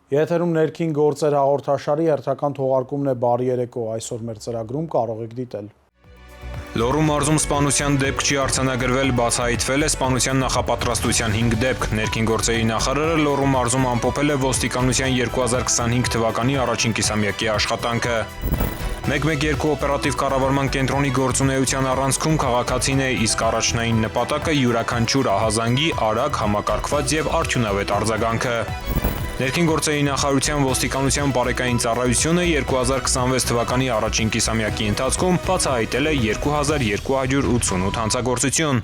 Եթերում ներքին գործեր հաղորդաշարի հերթական թողարկումն է բարի երեկո, այսօր մեր ծրագրում կարող եք դիտել։ Լոռու մարզում սպանության դեպք չի արձանագրվել, բացահայտվել է սպանության նախապատրաստության 5 դեպք։ Ներքին գործերի նախարարը Լոռու մարզում ամփոփել է ոստիկանության 2025 թվականի առաջին կիսամյակի աշխատանքը։ 112 օպերատիվ կառավարման կենտրոնի գործունեության առանցքում քաղաքացին է, իսկ առաջնային նպատակը յուրաքանչյուր ահազանգի արագ, համակարգված եւ արդյունավետ արձագանքը։ Ներքին գործերի նախարարության ոստիկանության բարեկային ծառայությունը 2026 թվականի առաջին կիսամյակի ընթացքում բացահայտել է 2288 հանցագործություն։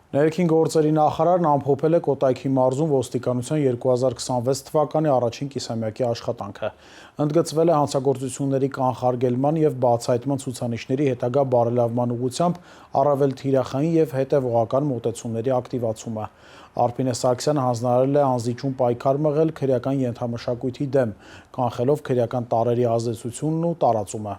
Ներքին գործերի նախարարն ամփոփել է Կոտայքի մարզում ոստիկանության 2026 թվականի առաջին կիսամյակի աշխատանքը։ Ընդգծվել է հանցագործությունների կանխարգելման եւ բացահայտման ցուցանիշների հետագա բարելավման ուղղությամբ առավել թիրախային եւ հետեւողական մոտեցումների ակտիվացումը։ Արփինե Սարգսյանը հանձնարարել է անզիջում պայքար մղել քրեական ենթամշակույթի դեմ, կանխելով քրեական տարրերի ազդեցությունն ու տարածումը։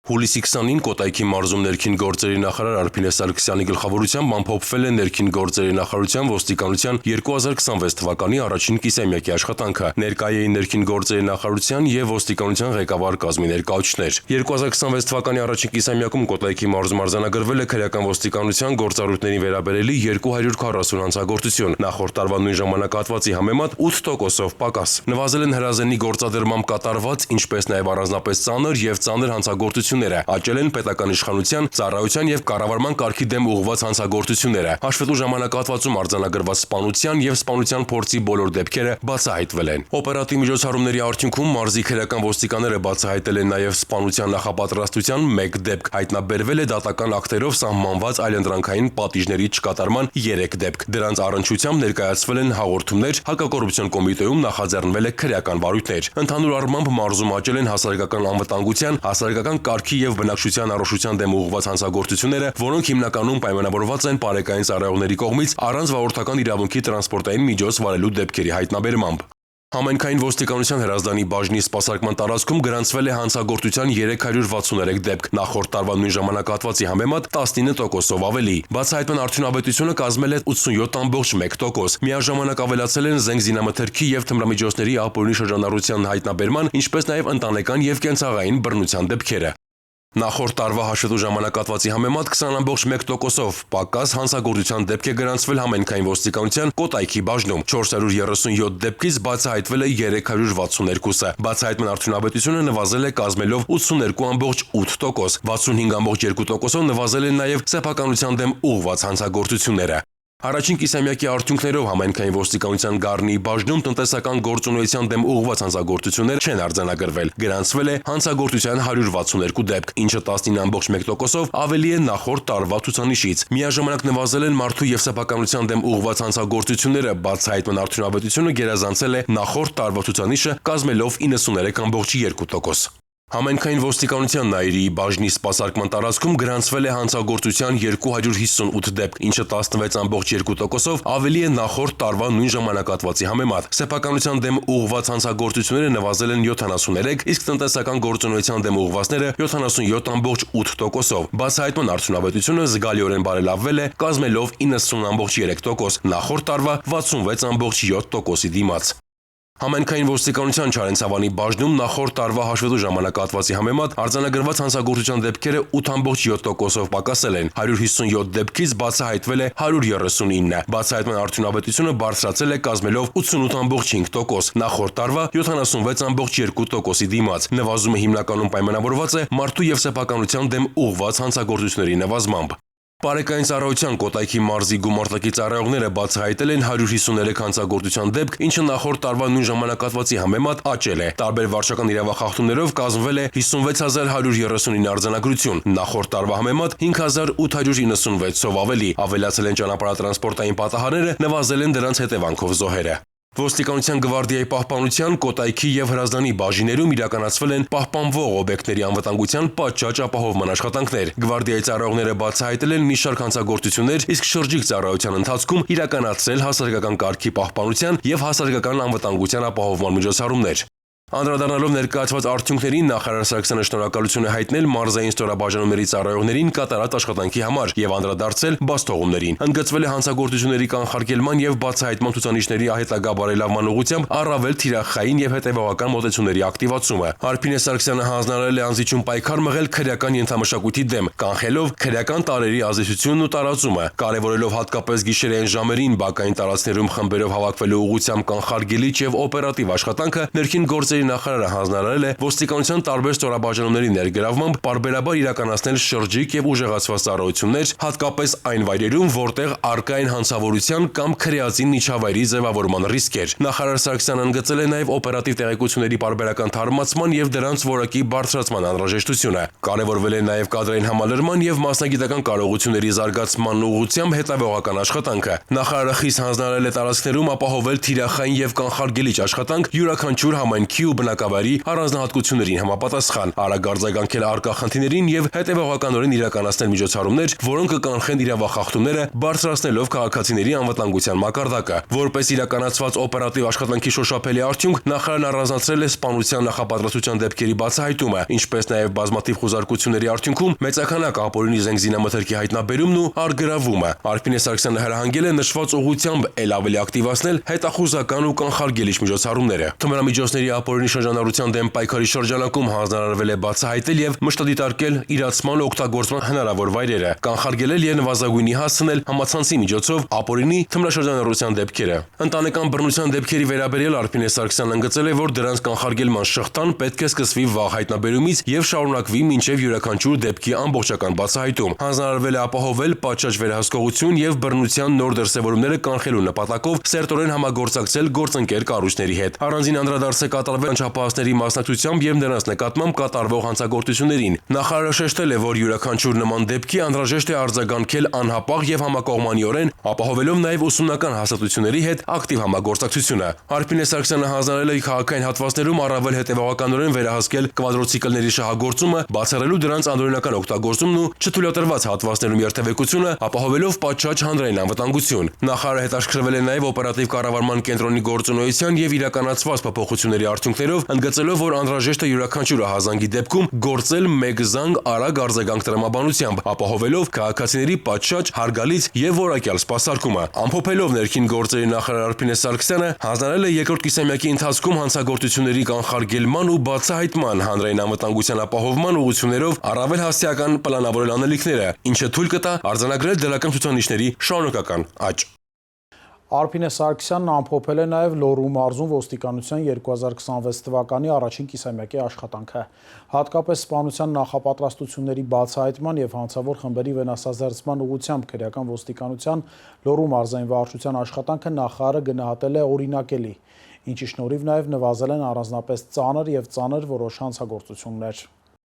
Հուլիսի 20-ին Կոտայքի մարզում ներքին գործերի նախարար Արփինե Սարգսյանի գլխավորությամբ ամփոփվել է ներքին գործերի նախարարության ոստիկանության 2026 թվականի առաջին կիսամյակի աշխատանքը։ Ներկայ էին ներքին գործերի նախարարության եւ ոստիկանության ղեկավար կազմի ներկայացուցիչներ։ 2026 թվականի առաջին կիսամյակում Կոտայքի մարզում արձանագրվել է քրեական ոստիկանության գործառույթներին վերաբերելի 240 հանցագործություն։ Նախորդ տարվա նույն ժամանակահատվածի համեմատ 8%-ով պակաս։ Նվազել են հրազենի գործադրմամբ կատարված, ինչպես նաեւ առանձնապես ծանր եւ ծանր հանցագործությունները, աճել են պետական իշխանության, ծառայության եւ կառավարման կարգի դեմ ուղղված հանցագործությունները։ Հաշվետու ժամանակահատվածում արձանագրված սպանության եւ սպանության փորձի բոլոր դեպքերը բացահայտվել են։ Օպերատիվ միջոցառումների արդյունքում մարզի քրեական ոստիկանները բացահայտել են նաեւ սպանության նախապատրաստության 1 դեպք, հայտնաբերվել է դատական ակտերով սահմանված այլընտրանքային պատիժների չկատարման 3 դեպք։ Դրանց առնչությամբ ներկայացվել են հաղորդումներ, հակակոռուպցիոն կոմիտեում նախաձեռնվել է քրեական վարույթներ։ Ընդհանուր առմամբ մարզում աճել են հասարակական անվտանգության, հասարակական կարգի եւ բնակչության առողջության դեմ ուղղված հանցագործությունները, որոնք հիմնականում պայմանավորված են բարեկային ծառայողների կողմից առանց վարորդական իրավունքի տրանսպորտային միջոց վարելու դեպքերի հայտնաբերմամբ։ Համայնքային ոստիկանության հրազդանի բաժնի սպասարկման տարածքում գրանցվել է հանցագործության 363 դեպք, նախորդ տարվա նույն ժամանակահատվածի համեմատ 19%-ով ավելի։ Բացահայտման արդյունավետությունը կազմել է 87.1%։ Միաժամանակ ավելացել են զենք զինամթերքի եւ թմրամիջոցների ապօրինի շրջանառության հայտնաբերման, ինչպես նաեւ ընտանեկան եւ կենցաղային բռնության դեպքերը։ Նախորդ տարվա հաշվետու ժամանակահատվածի համեմատ 20.1%-ով պակաս հանցագործության դեպք է գրանցվել համայնքային ոստիկանության Կոտայքի բաժնում։ 437 դեպքից բացահայտվել է 362-ը։ Բացահայտման արդյունավետությունը նվազել է կազմելով 82.8%, 65.2%-ով նվազել են նաև սեփականության դեմ ուղղված հանցագործությունները։ Առաջին կիսամյակի արդյունքներով համայնքային ոստիկանության Գառնիի բաժնում տնտեսական գործունեության դեմ ուղղված հանցագործություններ չեն արձանագրվել։ Գրանցվել է հանցագործության 162 դեպք, ինչը 19.1%-ով ավելի է նախորդ տարվա ցուցանիշից։ Միաժամանակ նվազել են մարդու եւ սեփականության դեմ ուղղված հանցագործությունները, բացահայտման արդյունավետությունը գերազանցել է նախորդ տարվա ցուցանիշը, կազմելով 93.2%։ Համայնքային ոստիկանության Նայիրիի բաժնի սպասարկման տարածքում գրանցվել է հանցագործության 258 դեպք, ինչը 16.2%-ով ավելի է նախորդ տարվա նույն ժամանակահատվածի համեմատ։ Սեփականության դեմ ուղղված հանցագործությունները նվազել են 73, իսկ տնտեսական գործունեության դեմ ուղղվածները 77.8%-ով։ Բացահայտման արդյունավետությունը զգալիորեն բարելավվել է, կազմելով 90.3%, նախորդ տարվա 66.7%-ի դիմաց։ Համայնքային ոստիկանության Չարենցավանի բաժնում նախորդ տարվա հաշվետու ժամանակահատվածի համեմատ արձանագրված հանցագործության դեպքերը 8.7%-ով պակասել են, 157 դեպքից բացահայտվել է 139։ Բացահայտման արդյունավետությունը բարձրացել է կազմելով 88.5%, նախորդ տարվա 76.2%-ի դիմաց։ Նվազումը հիմնականում պայմանավորված է մարդու եւ սեփականության դեմ ուղղված հանցագործությունների նվազմամբ։ Բարեկային ծառայության Կոտայքի մարզի գումարտակի ծառայողները բացահայտել են 153 հանցագործության դեպք, ինչը նախորդ տարվա նույն ժամանակահատվածի համեմատ աճել է։ Տարբեր վարչական իրավախախտումներով կազմվել է 56139 արձանագրություն, նախորդ տարվա համեմատ 5896-ով ավելի։ Ավելացել են ճանապարհատրանսպորտային պատահարները, նվազել են դրանց հետևանքով զոհերը։ Ոստիկանության գվարդիայի պահպանության Կոտայքի եւ Հրազդանի բաժիններում իրականացվել են պահպանվող օբյեկտների անվտանգության պատշաճ ապահովման աշխատանքներ։ Գվարդիայի ծառայողները բացահայտել են մի շարք հանցագործություններ, իսկ շրջիկ ծառայության ընթացքում իրականացրել հասարակական կարգի պահպանության եւ հասարակական անվտանգության ապահովման միջոցառումներ։ Անդրադառնալով ներկայացված արդյունքներին նախարար Սարգսյանը շնորհակալություն է հայտնել մարզային ստորաբաժանումների ծառայողներին կատարած աշխատանքի համար եւ անդրադարձել բացթողումներին։ Ընդգծվել է հանցագործությունների կանխարգելման եւ բացահայտման ցուցանիշների հետագա բարելավման ուղղությամբ առավել թիրախային եւ հետեւողական մոտեցումների ակտիվացումը։ Արփինե Սարգսյանը հանձնարարել է անզիջում պայքար մղել քրեական ենթամշակույթի դեմ, կանխելով քրեական տարրերի ազդեցությունն ու տարածումը, կարևորելով հատկապես գիշերային ժամերին բակային տարածքներում խմբերով հավաքվելու ուղղությամբ կանխարգելիչ եւ օպերատիվ աշխատանքը ներքին գործերի նախարարը հանձնարարել է ոստիկանության տարբեր ստորաբաժանումների ներգրավմամբ պարբերաբար իրականացնել շրջիկ եւ ուժեղացված ծառայություններ, հատկապես այն վայրերում, որտեղ առկա են հանցավորության կամ քրեածին միջավայրի ձևավորման ռիսկեր։ Նախարար Սարգսյանը ընդգծել է նաեւ օպերատիվ տեղեկությունների պարբերական թարմացման եւ դրանց որակի բարձրացման անհրաժեշտությունը։ Կարևորվել է նաեւ կադրային համալրման եւ մասնագիտական կարողությունների զարգացման ուղղությամբ հետևողական աշխատանքը։ Նախարարը խիստ հանձնարարել է տարածքներում ապահովել թիրախային եւ կանխարգելիչ աշխատանք յուրաքանչյուր համայնքի ու բնակավայրի առանձնահատկություններին համապատասխան, արագ արձագանքել առկա խնդիրներին եւ հետեւողականորեն իրականացնել միջոցառումներ, որոնք կկանխեն իրավախախտումները, բարձրացնելով քաղաքացիների անվտանգության մակարդակը։ Որպես իրականացված օպերատիվ աշխատանքի շոշափելի արդյունք, նախարարն առանձնացրել է սպանության նախապատրաստության դեպքերի բացահայտումը, ինչպես նաեւ բազմաթիվ խուզարկությունների արդյունքում մեծաքանակ ապօրինի զենգզինամթերքի հայտնաբերումն ու առգրավումը։ Արփինե Սարգսյանը հրահանգել է նշված ուղղությամբ ել ավելի ակտիվացնել հետախուզական ու կանխարգելիչ միջոցառումները։ Թմրամիջոցների ապօրինի շրջանառության դեմ պայքարի շրջանակում հանձնարարվել է բացահայտել եւ մշտադիտարկել իրացման ու օգտագործման հնարավոր վայրերը, կանխարգելել եւ նվազագույնի հասցնել համացանցի միջոցով ապօրինի թմրաշրջանառության դեպքերը։ Ընտանեկան բռնության դեպքերի վերաբերյալ Արփինե Սարգսյանն ընդգծել է, որ դրանց կանխարգելման շղթան պետք է սկսվի վաղ հայտնաբերումից եւ շարունակվի մինչեւ յուրաքանչյուր դեպքի ամբողջական բացահայտում։ Հանձնարարվել է ապահովել պատշաճ վերահսկողություն եւ բռնության նոր դրսեւորումները կանխելու նպատակով սերտորեն համագործակցել գործընկեր կառույցների հետ։ Առանձին անդրադարձ է կատարվել անչափահասների մասնակցությամբ եւ նրանց նկատմամբ կատարվող հանցագործություններին։ Նախարարը շեշտել է, որ յուրաքանչյուր նման դեպքի անհրաժեշտ է արձագանքել անհապաղ եւ համակողմանիորեն, ապահովելով նաեւ ուսումնական հաստատությունների հետ ակտիվ համագործակցությունը։ Արփինե Սարգսյանը հանձնարարել է քաղաքային հատվածներում առավել հետեւողականորեն վերահսկել կվադրոցիկլների շահագործումը, բացառելու դրանց անօրինական օգտագործումն ու չթույլատրված հատվածներում երթևեկությունը, ապահովելով պատշաճ հանրային անվտանգություն։ Նախարարը հետաքրքրվել է նաեւ օպերատիվ կառավարման կենտրոնի գործունեության եւ իրականացված փոփոխությունների արդյունքներով, ընդգծելով, որ անհրաժեշտ է յուրաքանչյուր ահազանգի դեպքում գործել մեկ զանգ արագ արձագանք տրամաբանությամբ, ապահովելով քաղաքացիների պատշաճ, հարգալից եւ որակյալ սպասարկումը։ Ամփոփելով ներքին գործերի նախարար Արփինե Սարգսյանը հանձնարարել է երկրորդ կիսամյակի ընթացքում հանցագործությունների կանխարգելման ու բացահայտման, հանրային անվտանգության ապահովման ուղղություններով առավել հասցեական պլանավորել անելիքները, ինչը թույլ կտա արձանագրել դրական ցուցանիշների շարունակական աճ։ Արփինե Սարգսյանն ամփոփել է նաև Լոռու մարզում ոստիկանության 2026 թվականի առաջին կիսամյակի աշխատանքը, հատկապես սպանության նախապատրաստությունների բացահայտման եւ հանցավոր խմբերի վնասազերծման ուղղությամբ քրեական ոստիկանության Լոռու մարզային վարչության աշխատանքը նախարարը գնահատել է օրինակելի, ինչի շնորհիվ նաև նվազել են առանձնապես ծանր եւ ծանր որոշ հանցագործություններ։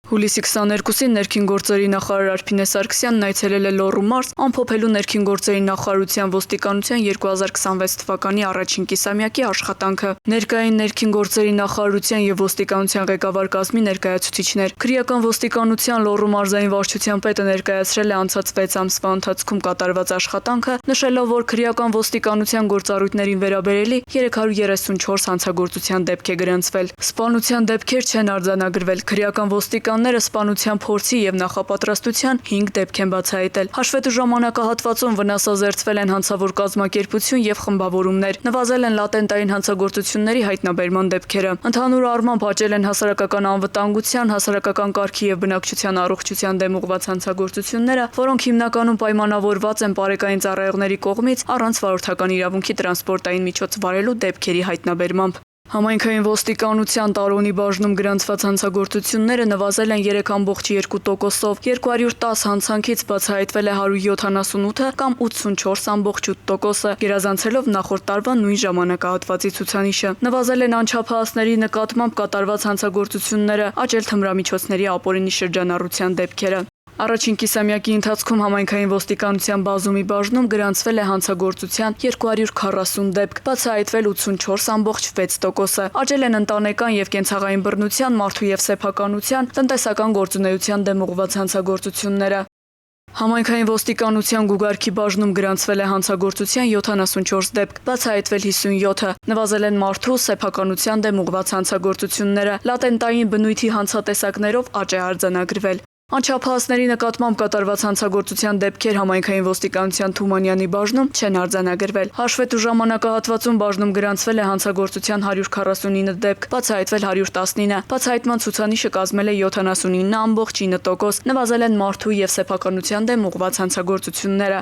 Հուլիսի 22-ին ներքին գործերի նախարար Արփինե Սարգսյանն այցելել է Լոռու մարզ, ամփոփելու ներքին գործերի նախարարության ոստիկանության 2026 թվականի առաջին կիսամյակի աշխատանքը։ Ներկային ներքին գործերի նախարարության եւ ոստիկանության ղեկավար կազմի ներկայացուցիչներ, քրեական ոստիկանության Լոռու մարզային վարչության պետը ներկայացրել է անցած 6 ամսվա ընթացքում կատարված աշխատանքը, նշելով, որ քրեական ոստիկանության գործառույթներին վերաբերելի 334 հանցագործության դեպք է գրանցվել։ Սպանության դեպքեր չեն արձանագրվել, քրեական ոստիկանները սպանության փորձի եւ նախապատրաստության 5 դեպք են բացահայտել։ Հաշվետու ժամանակահատվածում վնասազերծվել են հանցավոր կազմակերպություն եւ խմբավորումներ, նվազել են լատենտային հանցագործությունների հայտնաբերման դեպքերը։ Ընդհանուր առմամբ աճել են հասարակական անվտանգության, հասարակական կարգի եւ բնակչության առողջության դեմ ուղղված հանցագործությունները, որոնք հիմնականում պայմանավորված են բարեկային ծառայողների կողմից առանց վարորդական իրավունքի տրանսպորտային միջոց վարելու դեպքերի հայտնաբերմամբ։ Համայնքային ոստիկանության Տարոնի բաժնում գրանցված հանցագործությունները նվազել են 3.2%-ով, 210 հանցանքից բացահայտվել է 178-ը կամ 84.8%-ը, գերազանցելով նախորդ տարվա նույն ժամանակահատվածի ցուցանիշը։ Նվազել են անչափահասների նկատմամբ կատարված հանցագործությունները, աճել թմրամիջոցների ապօրինի շրջանառության դեպքերը։ Առաջին կիսամյակի ընթացքում համայնքային ոստիկանության բազումի բաժնում գրանցվել է հանցագործության 240 դեպք, բացահայտվել 84.6%-ը, աճել են ընտանեկան եւ կենցաղային բռնության, մարդու եւ սեփականության, տնտեսական գործունեության դեմ ուղղված հանցագործությունները։ Համայնքային ոստիկանության գուգարքի բաժնում գրանցվել է հանցագործության 74 դեպք, բացահայտվել 57-ը, նվազել են մարդու սեփականության դեմ ուղղված հանցագործությունները, լատենտային բնույթի հանցատեսակներով աճ է արձանագրվել։ Անչափահասների նկատմամբ կատարված հանցագործության դեպքեր համայնքային ոստիկանության Թումանյանի բաժնում չեն արձանագրվել։ Հաշվետու ժամանակահատվածում բաժնում գրանցվել է հանցագործության 149 դեպք, բացահայտվել 119, բացահայտման ցուցանիշը կազմել է 79.9%, նվազել են մարդու եւ սեփականության դեմ ուղղված հանցագործությունները։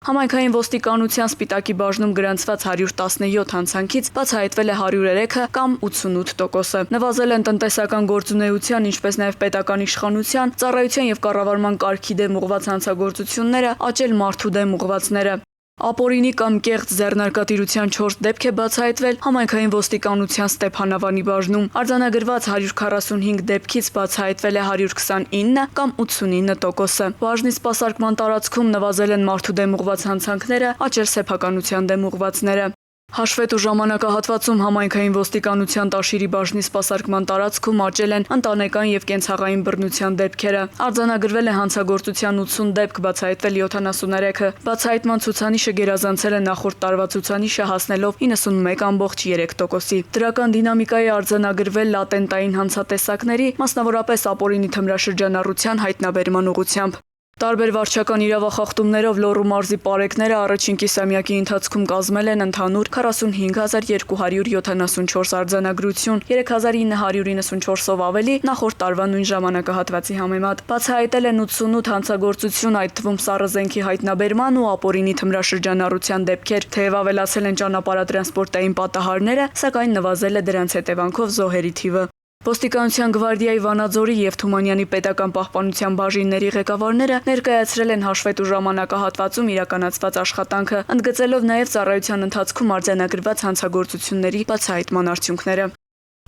Համայնքային ոստիկանության Սպիտակի բաժնում գրանցված 117 հանցանքից բացահայտվել է 103-ը կամ 88%-ը։ Նվազել են տնտեսական գործունեության, ինչպես նաև պետական իշխանության, ծառայության եւ կառավարման կարգի դեմ ուղղված հանցագործությունները, աճել մարդու դեմ ուղղվածները։ Ապօրինի կամ կեղծ ձեռնարկատիրության 4 դեպք է բացահայտվել համայնքային ոստիկանության Ստեփանավանի բաժնում։ Արձանագրված 145 դեպքից բացահայտվել է 129 կամ 89%-ը։ Բաժնի սպասարկման տարածքում նվազել են մարդու դեմ ուղղված հանցանքները, աճել սեփականության դեմ ուղղվածները։ Հաշվետու ժամանակահատվածում համայնքային ոստիկանության Տաշիրի բաժնի սպասարկման տարածքում աճել են ընտանեկան եւ կենցաղային բռնության դեպքերը։ Արձանագրվել է հանցագործության 80 դեպք, բացահայտվել 73-ը։ Բացահայտման ցուցանիշը գերազանցել է նախորդ տարվա ցուցանիշը, հասնելով 91.3%-ի։ Դրական դինամիկայի արձանագրվել լատենտային հանցատեսակների, մասնավորապես ապօրինի թմրաշրջանառության հայտնաբերման ուղղությամբ։ Տարբեր վարչական իրավախախտումներով Լոռու մարզի պարեկները առաջին կիսամյակի ընթացքում կազմել են ընդհանուր 45274 արձանագրություն, 3994-ով ավելի նախորդ տարվա նույն ժամանակահատվածի համեմատ։ Բացահայտել են 88 հանցագործություն, այդ թվում սառը զենքի հայտնաբերման ու ապօրինի թմրաշրջանառության դեպքեր, թեև ավելացել են ճանապարհատրանսպորտային պատահարները, սակայն նվազել է դրանց հետևանքով զոհերի թիվը։ Ոստիկանության գվարդիայի Վանաձորի եւ Թումանյանի պետական պահպանության բաժինների ղեկավարները ներկայացրել են հաշվետու ժամանակահատվածում իրականացված աշխատանքը, ընդգծելով նաեւ ծառայության ընթացքում արձանագրված հանցագործությունների բացահայտման արդյունքները։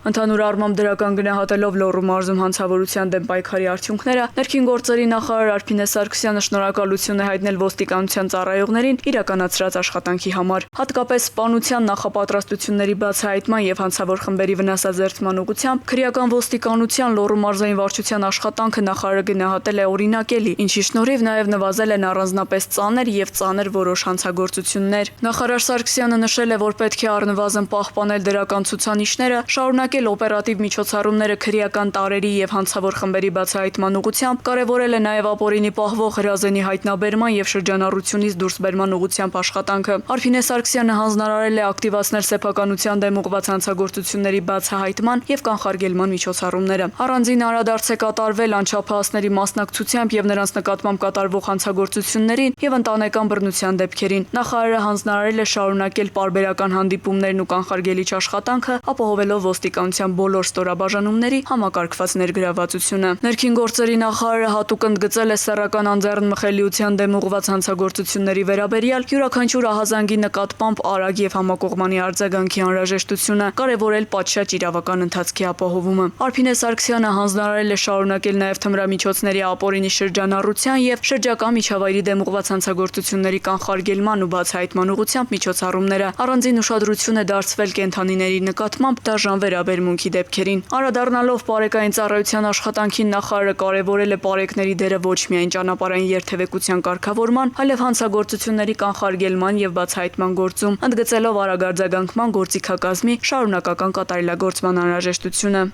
Ընդհանուր առմամբ դրական գնահատելով Լոռու մարզում հանցավորության դեմ պայքարի արդյունքները, ներքին գործերի նախարար Արփինե Սարգսյանը շնորհակալություն է հայտնել ոստիկանության ծառայողներին իրականացրած աշխատանքի համար։ Հատկապես սպանության նախապատրաստությունների բացահայտման եւ հանցավոր խմբերի վնասազերծման ուղղությամբ քրեական ոստիկանության Լոռու մարզային վարչության աշխատանքը նախարարը գնահատել է օրինակելի, ինչի շնորհիվ նաեւ նվազել են առանձնապես ծանր եւ ծանր որոշ հանցագործություններ։ Նախարար Սարգսյանը նշել է, որ պետք է առնվազն պահպանել դրական ցուցանիշները, շարունակել օպերատիվ միջոցառումները քրեական տարրերի եւ հանցավոր խմբերի բացահայտման ուղղությամբ, կարևորել է նաեւ ապօրինի պահվող հրազենի հայտնաբերման եւ շրջանառությունից դուրս բերման ուղղությամբ աշխատանքը։ Արփինե Սարգսյանը հանձնարարել է ակտիվացնել սեփականության դեմ ուղղված հանցագործությունների բացահայտման եւ կանխարգելման միջոցառումները։ Առանձին անդրադարձ է կատարվել անչափահասների մասնակցությամբ եւ նրանց նկատմամբ կատարվող հանցագործություններին եւ ընտանեկան բռնության դեպքերին։ Նախարարը հանձնարարել է շարունակել պարբերական հանդիպումներն ու կանխարգելիչ աշխատանքը, ապահովելով ոստիկանության բոլոր ստորաբաժանումների համակարգված ներգրավվածությունը։ Ներքին գործերի նախարարը հատուկ ընդգծել է սեռական անձեռնմխելիության դեմ ուղղված հանցագործությունների վերաբերյալ յուրաքանչյուր ահազանգի նկատմամբ արագ եւ համակողմանի արձագանքի անհրաժեշտությունը, կարևորել պատշաճ իրավական ընթացքի ապահովումը։ Արփինե Սարգսյանը հանձնարարել է շարունակել նաեւ թմրամիջոցների ապօրինի շրջանառության եւ շրջակա միջավայրի դեմ ուղղված հանցագործությունների կանխարգելման ու բացահայտման ուղղությամբ միջոցառումները։ Առանձին ուշադրություն է դարձվել կենդանիների նկատմամբ դաժան վերաբերմունքի դեպքերին։ Անդրադառնալով պարեկային ծառայության աշխատանքին, նախարարը կարևորել է պարեկների դերը ոչ միայն ճանապարհային երթևեկության կարգավորման, այլև հանցագործությունների կանխարգելման եւ բացահայտման գործում, ընդգծելով արագ արձագանքման գործիքակազմի շարունակական կատարելագործման անհրաժեշտությունը։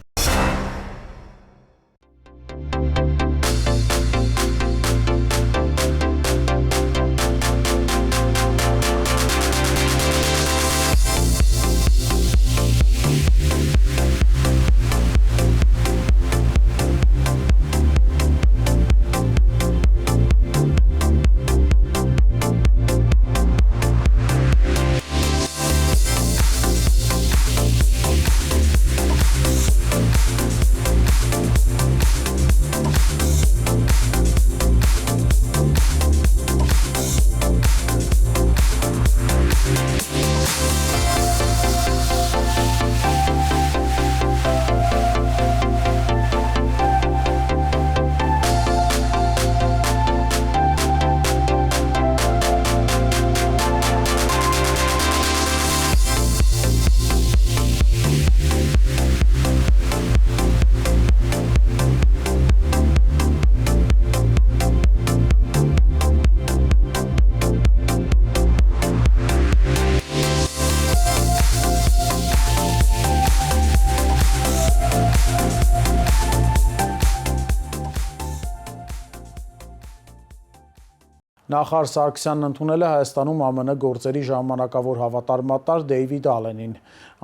Նախարար Սարգսյանն ընդունել է Հայաստանում ԱՄՆ գործերի ժամանակավոր հավատարմատար Դեյվիդ Ալենին։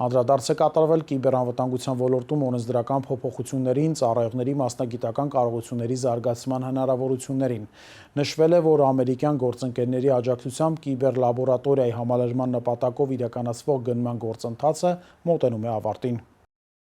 Անդրադարձ է կատարվել կիբերանվտանգության ոլորտում օրենսդրական փոփոխություններին, ծառայողների մասնագիտական կարողությունների զարգացման հնարավորություններին։ Նշվել է, որ ամերիկյան գործընկերների աջակցությամբ կիբերլաբորատորիայի համալրման նպատակով իրականացվող գնման գործընթացը մոտենում է ավարտին։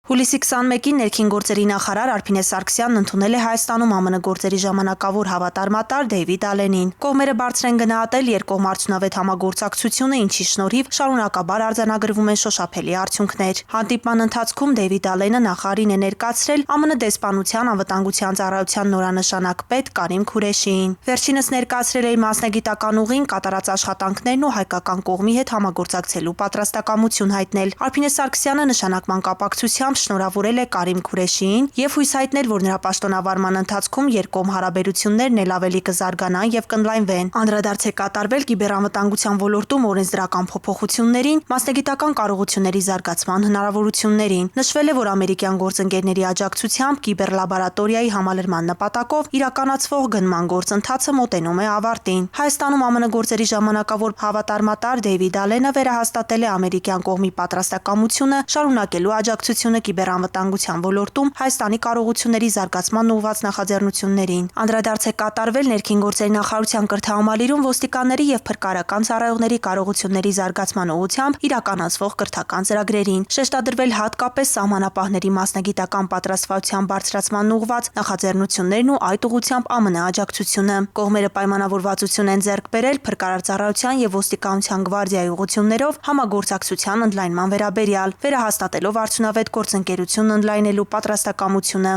Հուլիսի 21-ին ներքին գործերի նախարար Արփինե Սարգսյանն ընդունել է Հայաստանում ԱՄՆ գործերի ժամանակավոր հավատարմատար Դեյվիդ Ալենին։ Կողմերը բարձր են գնահատել երկկողմ արդյունավետ համագործակցությունը, ինչի շնորհիվ շարունակաբար արձանագրվում են շոշափելի արդյունքներ։ Հանդիպման ընթացքում Դեյվիդ Ալենը նախարարին է ներկայացրել ԱՄՆ դեսպանության անվտանգության ծառայության նորանշանակ պետ Կարիմ Քուրեշիին։ Վերջինս ներկայացրել է մասնագիտական ուղին, կատարած աշխատանքներն ու հայկական կողմի հետ համագործակցելու պատրաստակամություն հայտնել։ Արփինե Սարգսյանը նշանակման կապակցությամբ շնորհավորել է Կարիմ Քուրեշիին եւ հույս հայտնել, որ նրա պաշտոնավարման ընթացքում երկկողմ հարաբերություններն էլ ավելի կզարգանան եւ կընդլայնվեն։ Անդրադարձ է կատարվել կիբերանվտանգության ոլորտում օրենսդրական փոփոխություններին, մասնագիտական կարողությունների զարգացման հնարավորություններին։ Նշվել է, որ ամերիկյան գործընկերների աջակցությամբ կիբերլաբորատորիայի համալրման նպատակով իրականացվող գնման գործընթացը մոտենում է ավարտին։ Հայաստանում ԱՄՆ գործերի ժամանակավոր հավատարմատար Դեյվիդ Ալենը վերահաստատել է ամերիկյան կողմի պատրաստակամությունը շարունակելու աջակցությունը կիբերանվտանգության ոլորտում Հայաստանի կարողությունների զարգացման ուղղված նախաձեռնություններին։ Անդրադարձ է կատարվել ներքին գործերի նախարարության կրթահամալիրում ոստիկանների եւ փրկարարական ծառայողների կարողությունների զարգացման ուղղությամբ իրականացվող կրթական ծրագրերին։ Շեշտադրվել հատկապես սահմանապահների մասնագիտական պատրաստվածության բարձրացման ուղղված նախաձեռնություններն ու այդ ուղղությամբ ԱՄՆ աջակցությունը։ Կողմերը պայմանավորվածություն են ձեռք բերել փրկարար ծառայության եւ ոստիկանության գվարդիայի ուղղություններով համագործակցության ընդլայնման վերաբերյալ, վերահաստատելով արդյունավետ գործընկերություն ընդլայնելու պատրաստակամությունը։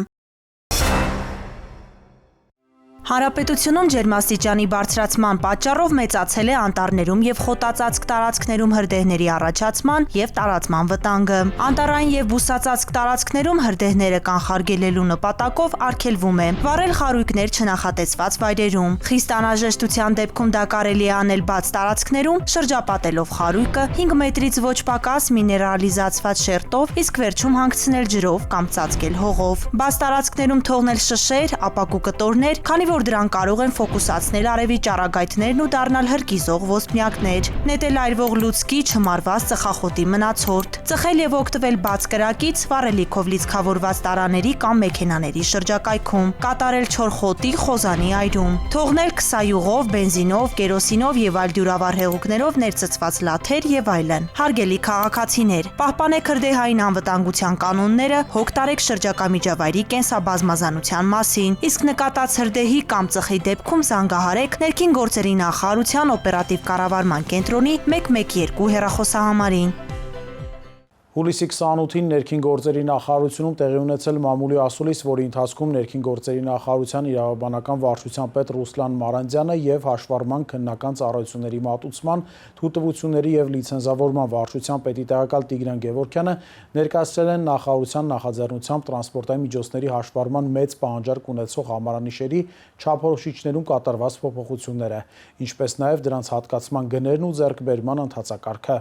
Հանրապետությունում ջերմաստիճանի բարձրացման պատճառով մեծացել է անտառներում եւ խոտածածկ տարածքներում հրդեհների առաջացման եւ տարածման վտանգը։ Անտառային եւ բուսածածկ տարածքներում հրդեհները կանխարգելելու նպատակով արգելվում է վառել խարույկներ չնախատեսված վայրերում։ Խիստ անհրաժեշտության դեպքում դա կարելի է անել բաց տարածքներում, շրջապատելով խարույկը 5 մետրից ոչ պակաս միներալիզացված շերտով, իսկ վերջում հանգցնել ջրով կամ ծածկել հողով։ Բաց տարածքներում թողնել շշեր, ապակու կտորներ, քանի որ դրանք կարող են ֆոկուսացնել արևի ճառագայթներն ու դառնալ հրկիզող ոսպնյակներ, նետել այրվող լուցկի, չմարված ծխախոտի մնացորդ, ծխել եւ օգտվել բաց կրակից, վառելիքով լիցքավորված տարաների կամ մեքենաների շրջակայքում, կատարել չոր խոտի, խոզանի այրում, թողնել քսայուղով, բենզինով, կերոսինով եւ այլ դյուրավառ հեղուկներով ներծծված լաթեր եւ այլն։ Հարգելի քաղաքացիներ, պահպանեք հրդեհային անվտանգության կանոնները, հոգ տարեք շրջակա միջավայրի կենսաբազմազանության մասին, իսկ նկատած հրդեհի կամ ծխի դեպքում զանգահարեք ներքին գործերի նախարարության օպերատիվ կառավարման կենտրոնի 112 հեռախոսահամարին։ Հուլիսի 28-ին ներքին գործերի նախարարությունում տեղի ունեցել մամուլի ասուլիս, որի ընթացքում ներքին գործերի նախարարության իրավաբանական վարչության պետ Ռուսլան Մարանդյանը եւ հաշվառման քննական ծառայությունների մատուցման, թույլտվությունների եւ լիցենզավորման վարչության պետի տեղակալ Տիգրան Գևորգյանը ներկայացրել են նախարարության նախաձեռնությամբ տրանսպորտային միջոցների հաշվառման մեծ պահանջարկ ունեցող համարանիշերի չափորոշիչներում կատարված փոփոխությունները, ինչպես նաեւ դրանց հատկացման գներն ու ձեռքբերման ընթացակարգը։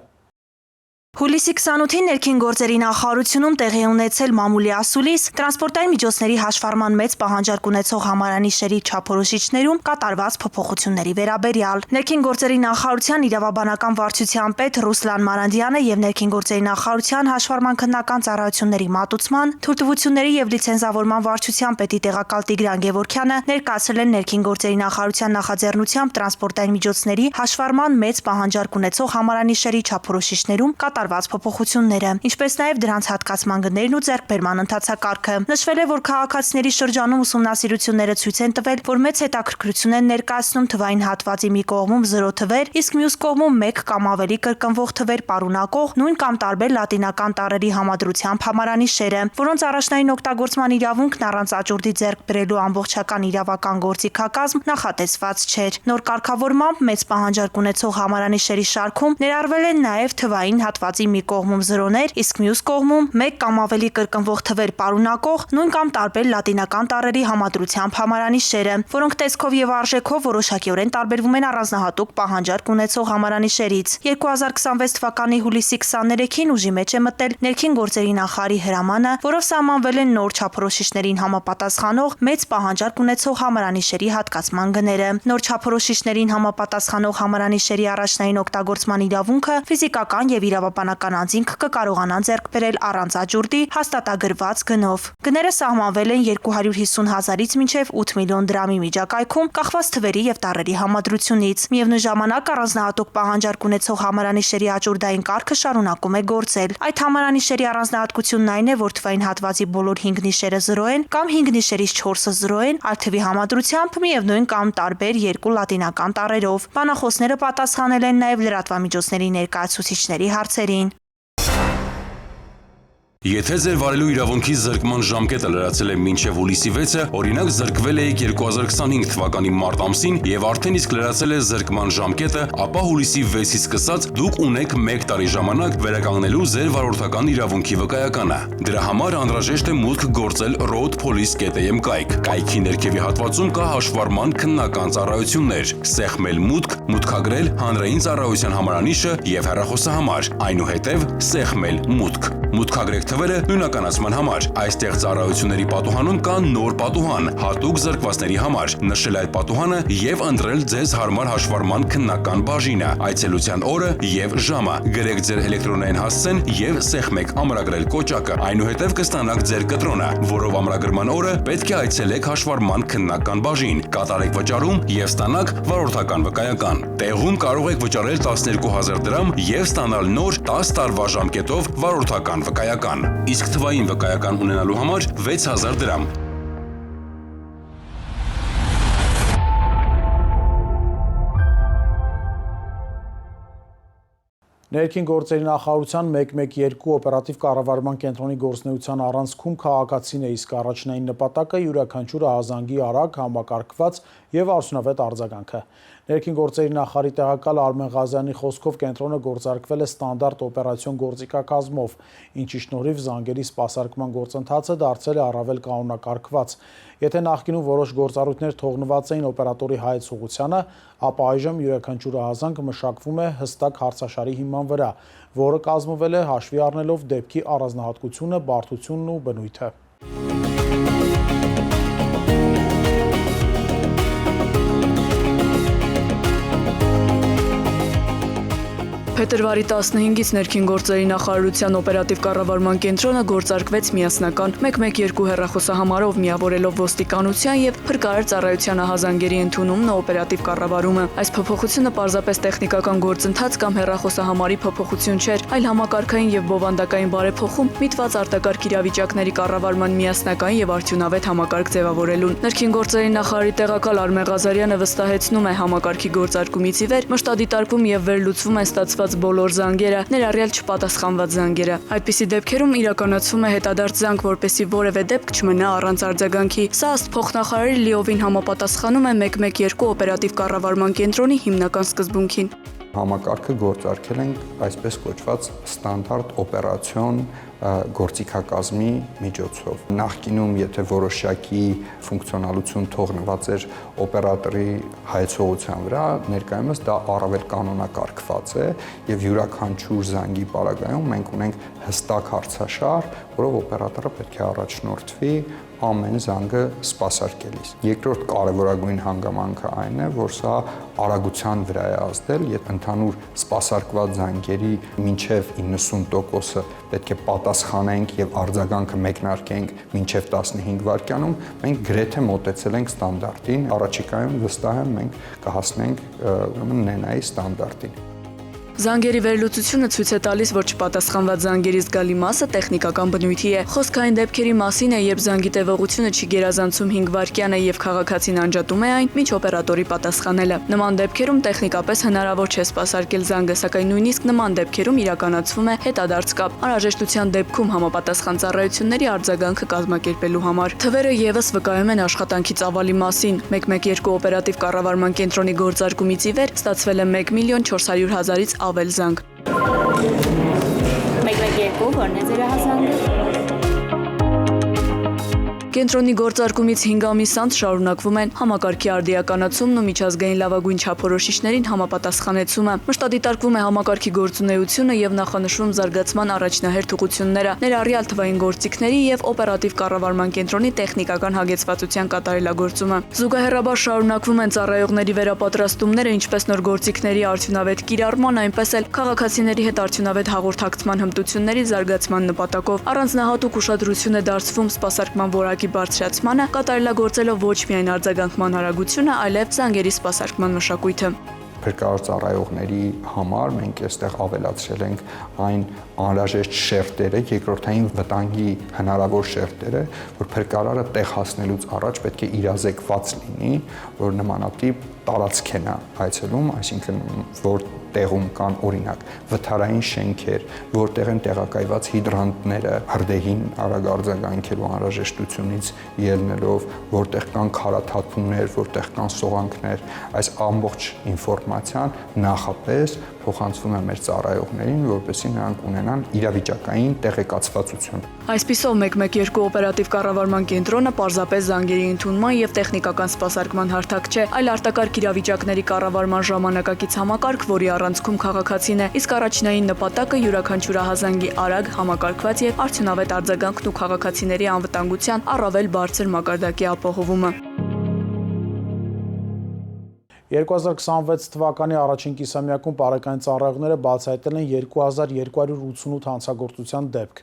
Հուլիսի 28-ին ներքին գործերի նախարարությունում տեղի ունեցել մամուլի ասուլիս տրանսպորտային միջոցների հաշվառման մեծ պահանջարկ ունեցող համարանիշերի չափորոշիչներում կատարված փոփոխությունների վերաբերյալ։ Ներքին գործերի նախարարության իրավաբանական վարչության պետ Ռուսլան Մարանդյանը եւ ներքին գործերի նախարարության հաշվառման քննական ծառայությունների մատուցման, թույլտվությունների եւ լիցենզավորման վարչության պետի տեղակալ Տիգրան Գևորգյանը ներկայացրել են ներքին գործերի նախարարության նախաձեռնությամբ տրանսպորտային միջոցների հաշվառման մեծ պահանջարկ ունեցող համարանիշերի չափորոշիչներում կատարված փոփոխությունները, ինչպես նաև դրանց հատկացման գներն ու ձեռքբերման ընթացակարգը։ Նշվել է, որ քաղաքացիների շրջանում ուսումնասիրությունները ցույց են տվել, որ մեծ հետաքրքրություն են ներկայացնում թվային հատվածի մի կողմում 0 թվեր, իսկ մյուս կողմում 1 կամ ավելի կրկնվող թվեր պարունակող նույն կամ տարբեր լատինական տառերի համադրությամբ համարանիշերը, որոնց առաջնային օգտագործման իրավունքն առանց աճուրդի ձեռք բերելու ամբողջական իրավական գործիքակազմ նախատեսված չէր։ Նոր կարգավորմամբ մեծ պահանջարկ ունեցող համարանիշերի շարքում ներառվել են նաև թվային հատված հատվածի մի կողմում զրոներ, իսկ մյուս կողմում մեկ կամ ավելի կրկնվող թվեր պարունակող նույն կամ տարբեր լատինական տառերի համադրությամբ համարանիշերը, որոնք տեսքով եւ արժեքով որոշակիորեն տարբերվում են առանձնահատուկ պահանջարկ ունեցող համարանիշերից։ 2026 թվականի հուլիսի 23-ին ուժի մեջ է մտել ներքին գործերի նախարարի հրամանը, որով սահմանվել են նոր չափորոշիչներին համապատասխանող մեծ պահանջարկ ունեցող համարանիշերի հատկացման գները։ Նոր չափորոշիչներին համապատասխանող համարանիշերի առաջնային օգտագործման իրավունքը ֆիզիկական եւ իրավաբանական անձինք կկարողանան ձեռք բերել առանց աճուրդի հաստատագրված գնով։ Գները սահմանվել են 250,000-ից մինչև 8 միլիոն դրամի միջակայքում, կախված թվերի եւ տառերի համադրությունից։ Միևնույն ժամանակ առանձնահատուկ պահանջարկ ունեցող համարանիշերի աճուրդային կարգը շարունակում է գործել։ Այդ համարանիշերի առանձնահատկությունն այն է, որ թվային հատվածի բոլոր 5 նիշերը 0 են կամ 5 նիշերից 4-ը 0 են, այլ թվի համադրությամբ միևնույն կամ տարբեր 2 լատինական տառերով։ Բանախոսները պատասխանել են նաև լրատվամիջոցների ներկայացուցիչների հարցերին։ Եթե ձեր վարելու իրավունքի զրկման ժամկետը լրացել է մինչև հուլիսի 6-ը, օրինակ զրկվել եք 2025 թվականի մարտ ամսին եւ արդեն իսկ լրացել է զրկման ժամկետը, ապա հուլիսի 6-ից սկսած դուք ունեք 1 տարի ժամանակ վերականգնելու ձեր վարորդական իրավունքի վկայականը։ Դրա համար անհրաժեշտ է մուտք գործել roadpolice.am կայք։ Կայքի ներքևի հատվածում կա հաշվառման քննական ծառայություններ՝ սեղմել մուտք, մուտքագրել հանրային ծառայության համարանիշը եւ հեռախոսահամար, այնուհետեւ սեղմել մուտք։ Մուտքագրեք թվերը նույնականացման համար։ Այստեղ ծառայությունների պատուհանում կա նոր պատուհան հատուկ զրկվածների համար։ Նշել այդ պատուհանը եւ ընտրել ձեզ հարմար հաշվառման քննական բաժինը, այցելության օրը եւ ժամը։ Գրեք ձեր էլեկտրոնային հասցեն եւ սեղմեք ամրագրել կոճակը։ Այնուհետեւ կստանաք ձեր կտրոնը, որով ամրագրման օրը պետք է այցելեք հաշվառման քննական բաժին, կատարեք վճարում եւ ստանաք վարորդական վկայական։ Տեղում կարող եք վճարել 12,000 դրամ եւ ստանալ նոր 10 տարվա ժամկետով վարորդական վկայական, իսկ թվային վկայական ունենալու համար 6,000 դրամ։ Ներքին գործերի նախարարության 112 օպերատիվ կառավարման կենտրոնի գործունեության առանցքում քաղաքացին է, իսկ առաջնային նպատակը յուրաքանչյուր ահազանգի արագ, համակարգված եւ արդյունավետ արձագանքը։ Ներքին գործերի նախարարի տեղակալ Արմեն Ղազարյանի խոսքով կենտրոնը գործարկվել է ստանդարտ օպերացիոն գործիքակազմով, ինչի շնորհիվ զանգերի սպասարկման գործընթացը դարձել է առավել կանոնակարգված։ Եթե նախկինում որոշ գործառույթներ թողնված էին օպերատորի հայեցողությանը, ապա այժմ յուրաքանչյուր ահազանգ մշակվում է հստակ հարցաշարի հիման վրա, որը կազմվել է հաշվի առնելով դեպքի առանձնահատկությունը, բարդությունն ու բնույթը։ Փետրվարի 15-ից ներքին գործերի նախարարության օպերատիվ կառավարման կենտրոնը գործարկվեց միասնական 112 հեռախոսահամարով միավորելով ոստիկանության եւ փրկարար ծառայության ահազանգերի ընդունումն ու օպերատիվ կառավարումը։ Այս փոփոխությունը պարզապես տեխնիկական գործընթաց կամ հեռախոսահամարի փոփոխություն չէր, այլ համակարգային եւ բովանդակային բարեփոխում միտված արտակարգ իրավիճակների կառավարման միասնական եւ արդյունավետ համակարգ ձևավորելուն։ Ներքին գործերի նախարարի տեղակալ Արմեն Ղազարյանը վստահեցնում է համակարգի գործարկումից ի վեր մշտադիտարկում եւ վերլուծվում են ստացված բոլոր զանգերը, ներառյալ չպատասխանված զանգերը։ Այդպիսի դեպքերում իրականացվում է հետադարձ զանգ, որպեսզի որևէ դեպք չմնա առանց արձագանքի։ Սա ըստ փոխնախարարի լիովին համապատասխանում է 112 օպերատիվ կառավարման կենտրոնի հիմնական սկզբունքին։ Համակարգը գործարկել ենք այսպես կոչված ստանդարտ օպերացիոն գործիքակազմի միջոցով։ Նախկինում, եթե որոշակի ֆունկցիոնալություն թողնված էր օպերատորի հայեցողության վրա, ներկայումս դա առավել կանոնակարգված է եւ յուրաքանչյուր զանգի պարագայում մենք ունենք հստակ հարցաշար, որով օպերատորը պետք է առաջնորդվի ամեն զանգը սպասարկելիս։ Երկրորդ կարևորագույն հանգամանքը այն է, որ սա արագության վրա է ազդել, եթե ընդհանուր սպասարկված զանգերի մինչև 90%-ը պետք է պատասխանենք եւ արձագանքը մեկնարկենք մինչև 15 վայրկյանում, մենք գրեթե մոտեցել ենք ստանդարտին, առաջիկայում վստահ եմ մենք կհասնենք նենայի ստանդարտին։ Զանգերի վերլուծությունը ցույց է տալիս, որ չպատասխանված զանգերի զգալի մասը տեխնիկական բնույթի է։ Խոսքային դեպքերի մասին է, երբ զանգի տևողությունը չի գերազանցում 5 վայրկյան է եւ քաղաքացին անջատում է այն, մինչ օպերատորի պատասխանելը։ Նման դեպքերում տեխնիկապես հնարավոր չէ սպասարկել զանգը, սակայն նույնիսկ նման դեպքերում իրականացվում է հետադարձ կապ, անհրաժեշտության դեպքում համապատասխան ծառայությունների արձագանքը կազմակերպելու համար։ Թվերը եւս վկայում են աշխատանքի ծավալի մասին։ 112 օպերատիվ կառավարման կենտրոնի գործարկումից ի վեր ստացվել է 1 միլիոն 400 հազարից ավել զանգ։ 112, որն է ձեր հասանելը։ Կենտրոնի գործարկումից 5 ամիս անց շարունակվում են համակարգի արդիականացումն ու միջազգային լավագույն չափորոշիչներին համապատասխանեցումը։ Մշտադիտարկվում է համակարգի գործունեությունը եւ նախանշվում զարգացման առաջնահերթ ուղղությունները, ներառյալ թվային գործիքների եւ օպերատիվ կառավարման կենտրոնի տեխնիկական հագեցվածության կատարելագործումը։ Զուգահեռաբար շարունակվում են ծառայողների վերապատրաստումները, ինչպես նոր գործիքների արդյունավետ կիրառման, այնպես էլ քաղաքացիների հետ արդյունավետ հաղորդակցման հմտությունների զարգացման նպատակով։ Առանձնահատուկ ուշադրություն է դարձվում սպասարկման որակի բարձրացմանը, կատարելագործելով ոչ միայն արձագանքման արագությունը, այլև զանգերի սպասարկման մշակույթը։ Փրկարար ծառայողների համար մենք այստեղ ավելացրել ենք այն անհրաժեշտ շերտերը, երկրորդային վտանգի հնարավոր շերտերը, որ փրկարարը տեղ հասնելուց առաջ պետք է իրազեկված լինի, որ նմանատիպ տարածք է նա այցելում, այսինքն որ տեղում կան օրինակ վթարային շենքեր, որտեղ են տեղակայված հիդրանտները հրդեհին արագ արձագանքելու անհրաժեշտությունից ելնելով, որտեղ կան քարաթաթումներ, որտեղ կան սողանքներ, այս ամբողջ ինֆորմացիան նախապես փոխանցվում է մեր ծառայողներին, որպեսզի նրանք ունենան իրավիճակային տեղեկացվածություն։ Այսպիսով 112 օպերատիվ կառավարման կենտրոնը պարզապես զանգերի ընդունման եւ տեխնիկական սպասարկման հարթակ չէ, այլ արտակարգ իրավիճակների կառավարման ժամանակակից համակարգ, որի առանցքում քաղաքացին է, իսկ առաջնային նպատակը յուրաքանչյուր ահազանգի արագ, համակարգված եւ արդյունավետ արձագանքն ու քաղաքացիների անվտանգության առավել բարձր մակարդակի ապահովումը։ 2026 թվականի առաջին կիսամյակում պարեկային ծառայողները բացահայտել են 2288 հանցագործության դեպք։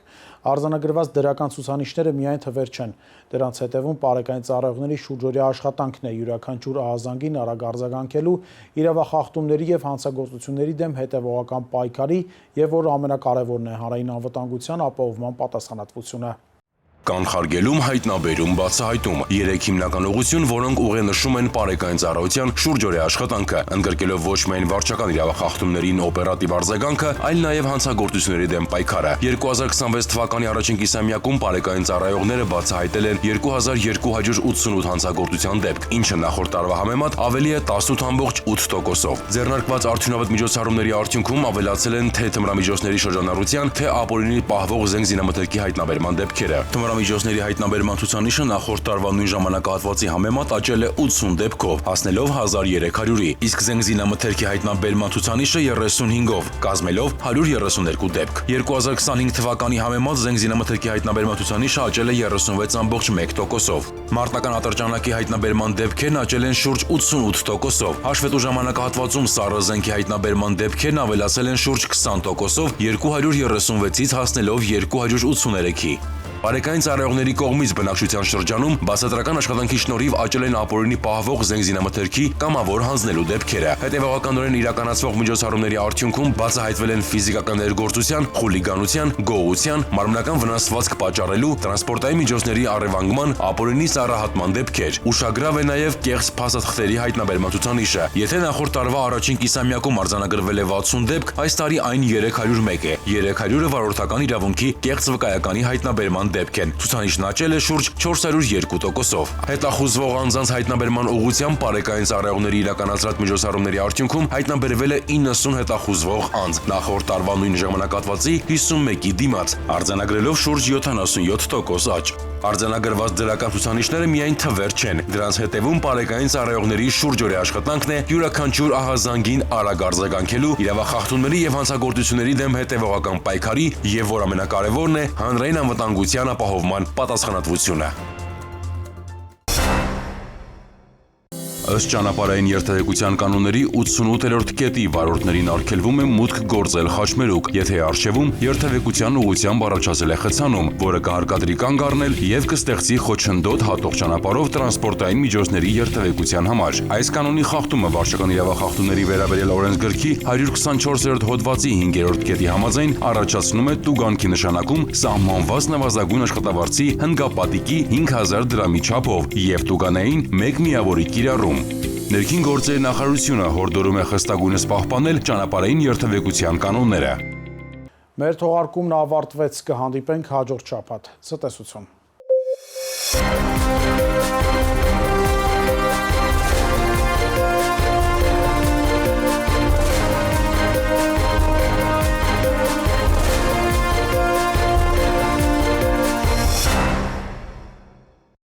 Արձանագրված դրական ցուցանիշները միայն թվեր չեն։ Դրանց հետևում պարեկային ծառայողների շուրջօրյա աշխատանքն է յուրաքանչյուր ահազանգին արագ արձագանքելու, իրավախախտումների եւ հանցագործությունների դեմ հետեւողական պայքարի եւ որ ամենակարևորն է հանրային անվտանգության ապահովման պատասխանատվությունը։ Կանխարգելում, հայտնաբերում, բացահայտում 3 հիմնական ուղղություն, որոնք ուղենշում են պարեկային ծառայության շուրջօրյա աշխատանքը, ընդգրկելով ոչ միայն վարչական իրավախախտումներին օպերատիվ արձագանքը, այլ նաև հանցագործությունների դեմ պայքարը։ 2026 թվականի առաջին կիսամյակում պարեկային ծառայողները բացահայտել են 2288 հանցագործության դեպք, ինչը նախորդ տարվա համեմատ ավելի է 18.8%-ով։ Ձեռնարկված արդյունավետ միջոցառումների արդյունքում ավելացել են թե թմրամիջոցների շրջանառության, թե ապօրինի պահվող զենք զինամթերքի հայտնաբերման դեպքերը։ Միջոցների հայտնաբերման ցուցանիշը նախորդ տարվա նույն ժամանակահատվածի համեմատ աճել է 80 դեպքով, հասնելով 1300-ի, իսկ զենք զինամթերքի հայտնաբերման ցուցանիշը 35-ով, կազմելով 132 դեպք։ 2025 թվականի համեմատ զենք զինամթերքի հայտնաբերման ցուցանիշը աճել է 36.1%-ով։ Մարտական ատրճանակի հայտնաբերման դեպքերն աճել են շուրջ 88%-ով։ Հաշվետու ժամանակահատվածում սառը զենքի հայտնաբերման դեպքերն ավելացել են շուրջ 20%-ով, 236-ից հասնելով 283-ի։ Պարեկային ծառայողների կողմից բնակչության շրջանում բացատրական աշխատանքի շնորհիվ աճել են ապօրինի պահվող զենք զինամթերքի կամավոր հանձնելու դեպքերը։ Հետևողականորեն իրականացվող միջոցառումների արդյունքում բացահայտվել են ֆիզիկական ներգործության, խուլիգանության, գողության, մարմնական վնասվածք պատճառելու, տրանսպորտային միջոցների առևանգման, ապօրինի ծառահատման դեպքեր։ Ուշագրավ է նաև կեղծ փաստաթղթերի հայտնաբերման ցուցանիշը։ Եթե նախորդ տարվա առաջին կիսամյակում արձանագրվել է 60 դեպք, այս տարի այն 301 է։ 300-ը վարորդական իրավունքի կեղծ վկայականի հայտնաբերման դեպք են։ Ցուցանիշն աճել է շուրջ 402%-ով։ Հետախուզվող անձանց հայտնաբերման ուղղությամբ պարեկային ծառայողների իրականացրած միջոցառումների արդյունքում հայտնաբերվել է 90 հետախուզվող անձ, նախորդ տարվա նույն ժամանակահատվածի 51-ի դիմաց, արձանագրելով շուրջ 77% աճ։ Արձանագրված դրական ցուցանիշները միայն թվեր չեն։ Դրանց հետևում պարեկային ծառայողների շուրջօրյա աշխատանքն է յուրաքանչյուր ահազանգին արագ արձագանքելու, իրավախախտումների եւ հանցագործությունների դեմ հետեւողական պայքարի եւ որ ամենակարևորն է հանրային անվտանգության ապահովման պատասխանատվությունը։ Ըստ ճանապարհային երթևեկության կանոնների 88-րդ կետի վարորդներին արգելվում է մուտք գործել խաչմերուկ, եթե առջևում երթևեկության ուղղությամբ առաջացել է խցանում, որը կհարկադրի կանգ առնել եւ կստեղծի խոչընդոտ հատող ճանապարհով տրանսպորտային միջոցների երթևեկության համար։ Այս կանոնի խախտումը վարչական իրավախախտումների վերաբերյալ օրենսգրքի 124-րդ հոդվածի 5-րդ կետի համաձայն առաջացնում է տուգանքի նշանակում սահմանված նվազագույն աշխատավարձի հնգապատիկի 5000 դրամի չափով եւ տուգանային 1 միավորի կիրառում։ Ներքին գործերի նախարարությունը հորդորում է խստագույնս պահպանել ճանապարհային երթևեկության կանոնները։ Մեր թողարկումն ավարտվեց, կհանդիպենք հաջորդ շաբաթ։ Ցտեսություն։